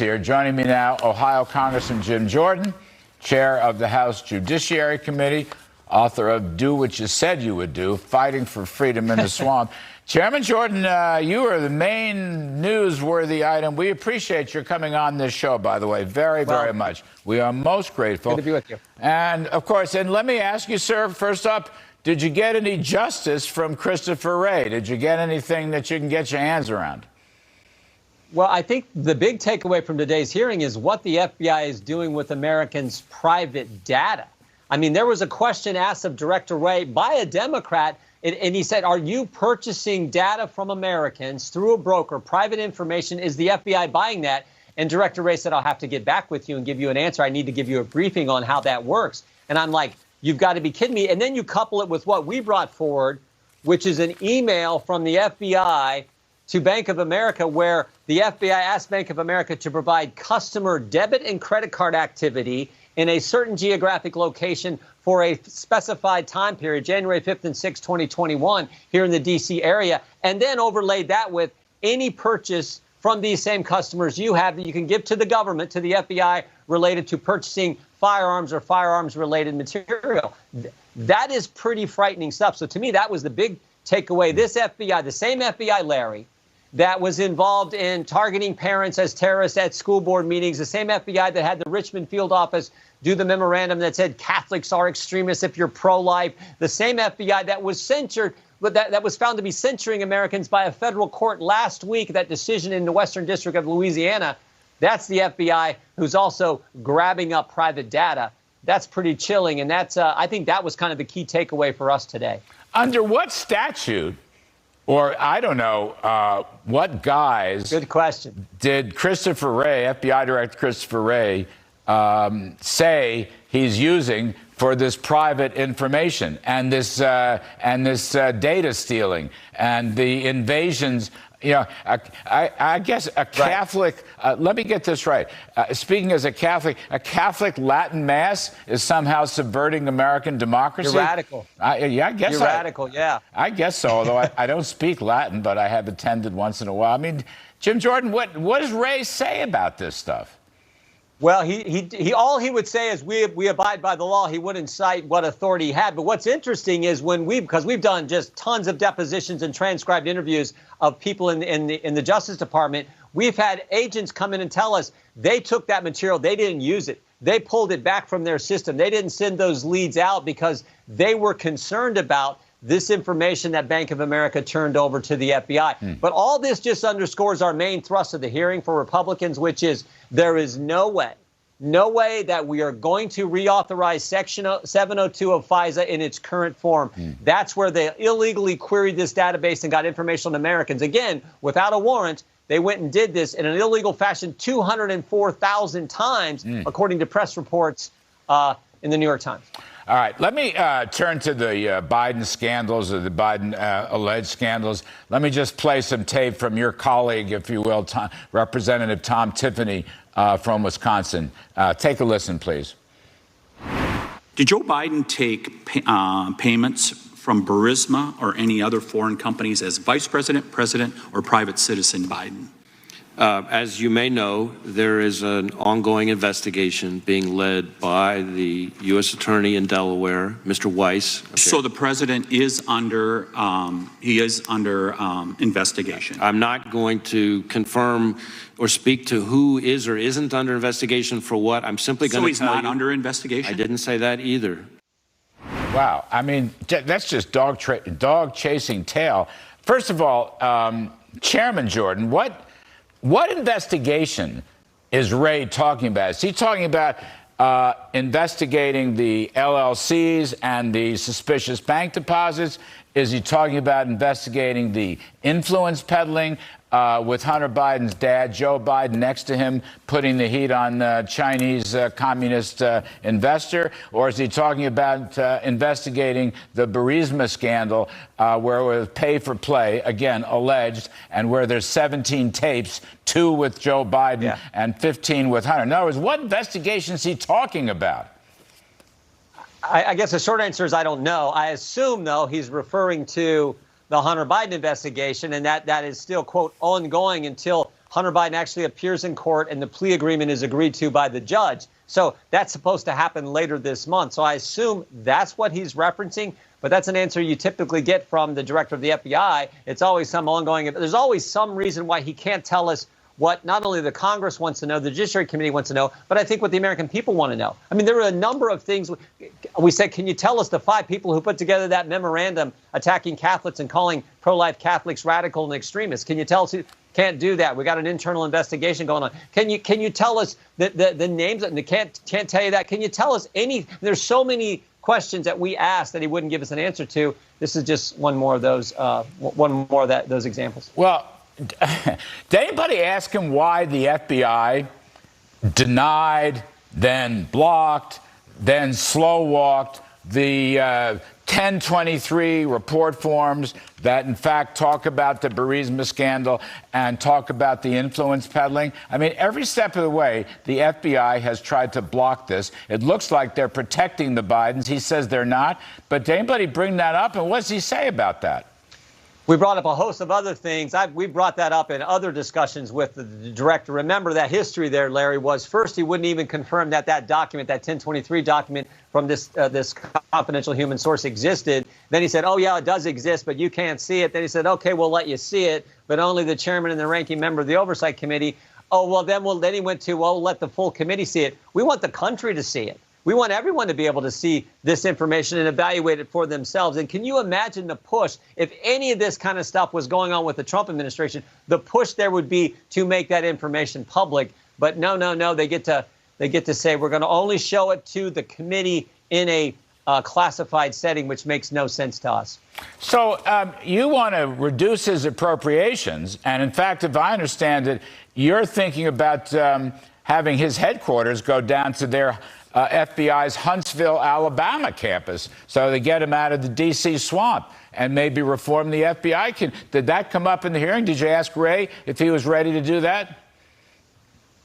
Here, joining me now, Ohio Congressman Jim Jordan, chair of the House Judiciary Committee, author of Do What You Said You Would Do, Fighting for Freedom in the Swamp. Chairman Jordan, you are the main newsworthy item. We appreciate your coming on this show, by the way, very much. We are most grateful. Good to be with you. And, of course, and let me ask you, sir, first up, did you get any justice from Christopher Wray? Did you get anything that you can get your hands around? Well, I think the big takeaway from today's hearing is what the FBI is doing with Americans' private data. I mean, there was a question asked of Director Wray by a Democrat, and he said, are you purchasing data from Americans through a broker, private information? Is the FBI buying that? And Director Wray said, I'll have to get back with you and give you an answer. I need to give you a briefing on how that works. And I'm like, you've got to be kidding me. And then you couple it with what we brought forward, which is an email from the FBI to Bank of America, where the FBI asked Bank of America to provide customer debit and credit card activity in a certain geographic location for a specified time period, January 5th and 6th, 2021, here in the D.C. area, and then overlaid that with any purchase from these same customers you have that you can give to the government, to the FBI, related to purchasing firearms or firearms-related material. That is pretty frightening stuff. So to me, that was the big takeaway. This FBI, the same FBI, Larry, that was involved in targeting parents as terrorists at school board meetings, the same FBI that had the Richmond field office do the memorandum that said Catholics are extremists if you're pro-life, the same FBI that was censured, but that was found to be censuring Americans by a federal court last week, that decision in the Western District of Louisiana, that's the FBI who's also grabbing up private data. That's pretty chilling, and that's I think that was kind of the key takeaway for us today. Under what statute, or I don't know, what guise Good question. did Christopher Wray, FBI Director Christopher Wray, say he's using for this private information and this data stealing and the invasions? You know, I guess a Catholic, let me get this right. Speaking as a Catholic Latin Mass is somehow subverting American democracy? You're radical. Yeah, I guess You're radical, yeah. I guess so, although I don't speak Latin, but I have attended once in a while. I mean, Jim Jordan, what does Wray say about this stuff? Well, he all he would say is we abide by the law. He wouldn't cite what authority he had. But what's interesting is because we've done just tons of depositions and transcribed interviews of people in the Justice Department, we've had agents come in and tell us they took that material, they didn't use it. They pulled it back from their system. They didn't send those leads out because they were concerned about this information that Bank of America turned over to the FBI. But all this just underscores our main thrust of the hearing for Republicans, which is there is no way that we are going to reauthorize Section 702 of FISA in its current form. That's where they illegally queried this database and got information on Americans. Again, without a warrant, they went and did this in an illegal fashion 204,000 times, according to press reports in the New York Times. All right, let me turn to the Biden scandals, or the Biden alleged scandals. Let me just play some tape from your colleague, if you will, Representative Tom Tiffany from Wisconsin. Take a listen, please. Did Joe Biden take payments from Burisma or any other foreign companies as vice president, president, or private citizen Biden? As you may know, there is an ongoing investigation being led by the U.S. Attorney in Delaware, Mr. Weiss. Okay. So the president is under investigation. I'm not going to confirm or speak to who is or isn't under investigation for what. I'm simply going to tell you. So he's not under investigation? I didn't say that either. Wow. I mean, that's just dog chasing tail. First of all, Chairman Jordan, what investigation is Wray talking about? Is he talking about investigating the LLCs and the suspicious bank deposits? Is he talking about investigating the influence peddling with Hunter Biden's dad, Joe Biden, next to him, putting the heat on the Chinese communist investor? Or is he talking about investigating the Burisma scandal, where it was pay for play, again, alleged, and where there's 17 tapes, 2 with Joe Biden and 15 with Hunter? In other words, what investigation is he talking about? I guess the short answer is I don't know. I assume, though, he's referring to the Hunter Biden investigation, and that is still, quote, ongoing until Hunter Biden actually appears in court and the plea agreement is agreed to by the judge. So that's supposed to happen later this month. So I assume that's what he's referencing. But that's an answer you typically get from the director of the FBI. It's always some ongoing. There's always some reason why he can't tell us what not only the Congress wants to know, the Judiciary Committee wants to know, but I think what the American people want to know. I mean, there are a number of things. We said, can you tell us the 5 people who put together that memorandum attacking Catholics and calling pro-life Catholics radical and extremists? Can you tell us who? Can't do that. We got an internal investigation going on. Can you tell us the names? And they can't tell you that. Can you tell us any? There's so many questions that we asked that he wouldn't give us an answer to. This is just one more of those. Those examples. Well, did anybody ask him why the FBI denied, then blocked, then slow walked the 1023 report forms that, in fact, talk about the Burisma scandal and talk about the influence peddling? I mean, every step of the way, the FBI has tried to block this. It looks like they're protecting the Bidens. He says they're not. But did anybody bring that up? And what does he say about that? We brought up a host of other things. We brought that up in other discussions with the director. Remember that history there, Larry, was first he wouldn't even confirm that document, that 1023 document from this confidential human source existed. Then he said, oh, yeah, it does exist, but you can't see it. Then he said, OK, we'll let you see it, but only the chairman and the ranking member of the Oversight Committee. Oh, well, then he went to, well, let the full committee see it. We want the country to see it. We want everyone to be able to see this information and evaluate it for themselves. And can you imagine the push? If any of this kind of stuff was going on with the Trump administration, the push there would be to make that information public. But no, they get to say we're going to only show it to the committee in a classified setting, which makes no sense to us. So you want to reduce his appropriations. And in fact, if I understand it, you're thinking about having his headquarters go down to their FBI's Huntsville, Alabama campus, so they get him out of the D.C. swamp and maybe reform the FBI. Did that come up in the hearing? Did you ask Wray if he was ready to do that?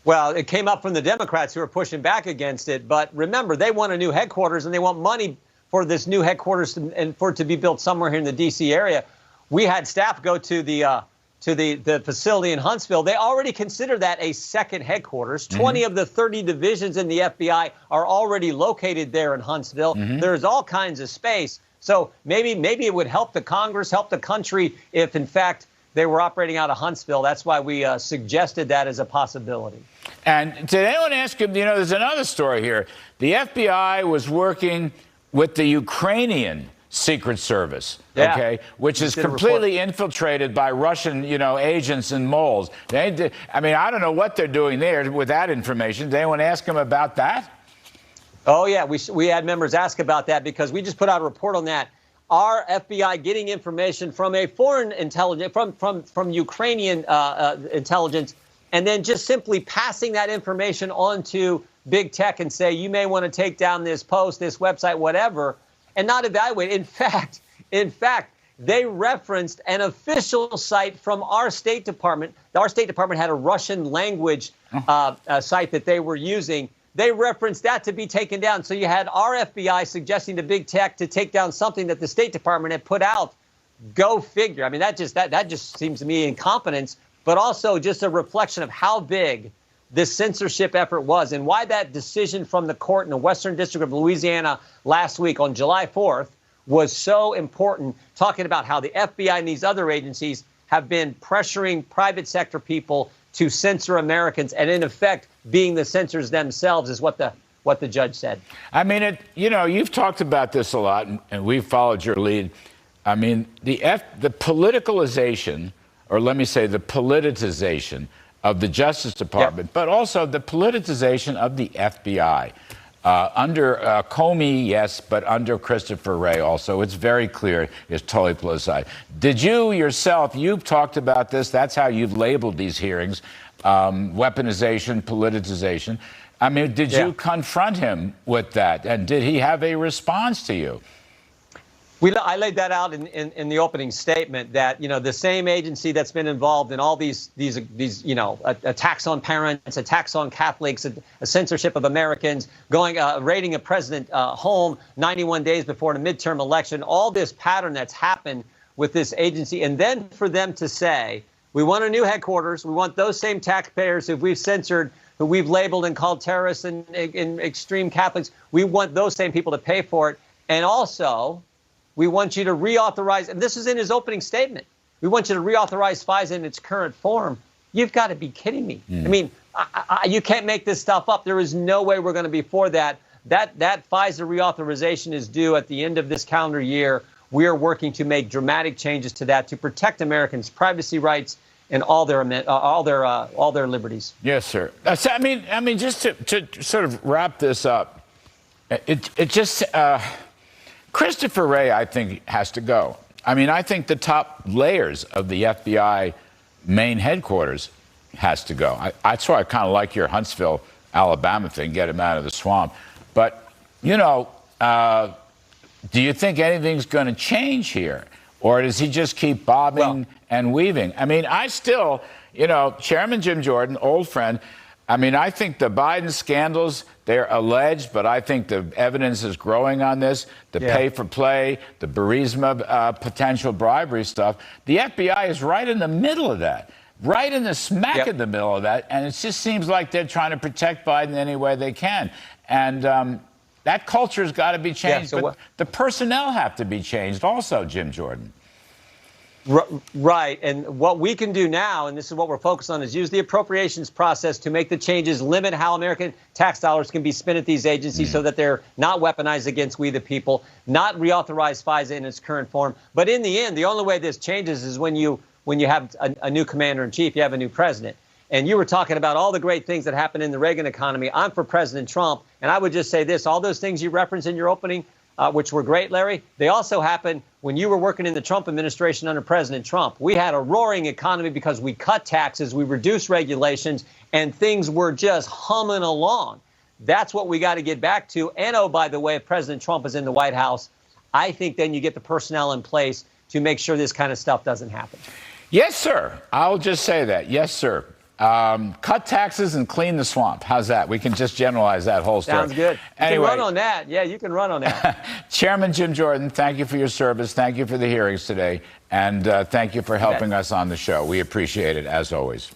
Well, it came up from the Democrats who are pushing back against it. But remember, they want a new headquarters and they want money for this new headquarters and for it to be built somewhere here in the D.C. area. We had staff go to the facility in Huntsville. They already consider that a second headquarters. 20 of the 30 divisions in the FBI are already located there in Huntsville. There's all kinds of space. So maybe it would help the Congress, help the country if, in fact, they were operating out of Huntsville. That's why we suggested that as a possibility. And did anyone ask him, there's another story here. The FBI was working with the Ukrainian Secret Service, okay, which is completely infiltrated by Russian, agents and moles. I don't know what they're doing there with that information. Did anyone ask them about that? Oh, yeah, we had members ask about that because we just put out a report on that. Our FBI getting information from a foreign intelligence, from Ukrainian intelligence, and then just simply passing that information on to big tech and say, you may want to take down this post, this website, whatever, and not evaluate. In fact, they referenced an official site from our State Department. Our State Department had a Russian language site that they were using. They referenced that to be taken down. So you had our FBI suggesting to big tech to take down something that the State Department had put out. Go figure. I mean, that just seems to me incompetence, but also just a reflection of how big this censorship effort was and why that decision from the court in the Western District of Louisiana last week on July 4th was so important, talking about how the FBI and these other agencies have been pressuring private sector people to censor Americans and, in effect, being the censors themselves is what the judge said. I mean, you've talked about this a lot, and we've followed your lead. I mean, the politicalization, or let me say the politicization of the Justice Department, but also the politicization of the FBI. Under Comey, yes, but under Christopher Wray also. It's very clear it's totally politicized. Did you yourself, you've talked about this, that's how you've labeled these hearings, weaponization, politicization. I mean, did you confront him with that? And did he have a response to you? I laid that out in the opening statement that, the same agency that's been involved in all these attacks on parents, attacks on Catholics, a censorship of Americans, raiding a president home 91 days before the midterm election, all this pattern that's happened with this agency. And then for them to say, We want a new headquarters. We want those same taxpayers who we've censored, who we've labeled and called terrorists and extreme Catholics. We want those same people to pay for it. And also, we want you to reauthorize, and this is in his opening statement, we want you to reauthorize FISA in its current form. You've got to be kidding me. I mean, you can't make this stuff up. There is no way we're going to be for that. That FISA reauthorization is due at the end of this calendar year. We are working to make dramatic changes to that to protect Americans' privacy rights and all their liberties. Yes, sir. So, I mean, just to sort of wrap this up, it just Christopher Wray, I think, has to go. I mean, I think the top layers of the FBI main headquarters has to go. That's why I kind of like your Huntsville, Alabama thing, get him out of the swamp. But, you know, do you think anything's going to change here? Or does he just keep bobbing and weaving? I mean, I still, you know, Chairman Jim Jordan, old friend, I mean, I think the Biden scandals, they're alleged, but I think the evidence is growing on this, the pay for play, the Burisma potential bribery stuff. The FBI is right in the middle of that, right in the smack in the middle of that. And it just seems like they're trying to protect Biden any way they can. And that culture's got to be changed. But the personnel have to be changed also, Jim Jordan. Right. And what we can do now, and this is what we're focused on, is use the appropriations process to make the changes, limit how American tax dollars can be spent at these agencies so that they're not weaponized against we the people, not reauthorize FISA in its current form. But in the end, the only way this changes is when you have a new commander-in-chief, you have a new president. And you were talking about all the great things that happened in the Reagan economy. I'm for President Trump. And I would just say this, all those things you referenced in your opening, which were great, Larry, they also happened when you were working in the Trump administration under President Trump. We had a roaring economy because we cut taxes, we reduced regulations, and things were just humming along. That's what we got to get back to. And, oh, by the way, if President Trump is in the White House, I think then you get the personnel in place to make sure this kind of stuff doesn't happen. Yes, sir. I'll just say that. Yes, sir. Cut taxes and clean the swamp. How's that? We can just generalize that whole story. Sounds good. Anyway, you can run on that. Yeah, you can run on that. Chairman Jim Jordan, thank you for your service. Thank you for the hearings today. And thank you for helping us on the show. We appreciate it, as always.